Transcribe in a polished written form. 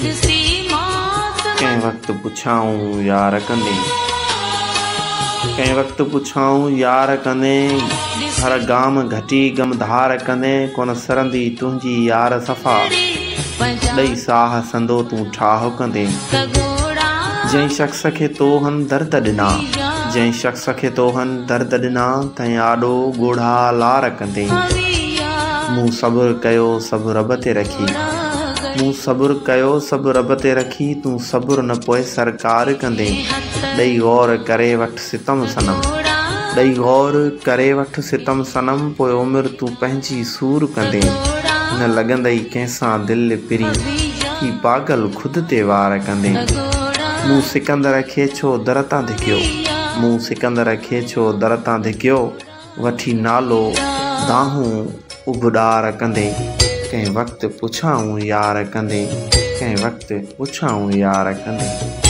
कंहिं वक़्तु पुछाऊं यार कंदे, कंहिं वक़्तु पुछाऊं यार कंदे, हर गाम घटी गमधार कंदे, कोन सरंदी तुंहिंजी यार सफ़ा, ॾेई साह संदो तूं ठाह कंदे। जंहिं शख़्स खे तो हन दर्द ॾिना, जंहिं शख़्स खे तो हन दर्द ॾिना, तंहिं आॾो ॻोढ़ा लार कंदे। मूं सब्र कयो सभु रब ते रखी, मूं सब्र कयो सभु रब ते रखी, तूं सब्र न पोइ सरकार कंदे। ॾेई गौर करे वठ सितम सनम, ॾेई गौर करे वठ सितम सनम, पोइ उमिरि तूं पंहिंजी सूर कंदे। न लॻंदई कंहिंसां दिलि पिरी, की पागल ख़ुदि ते वार कंदे। मूं सिकंदर खे छो दर तां धिकियो, मूं सिकंदर खे छो दर तां धिकियो, वठी नालो दाहूं उबडार कंदे। कंहिं वक़्तु पुछाऊं यार कंदे, कंहिं वक़्तु पुछाऊं यार कंदे।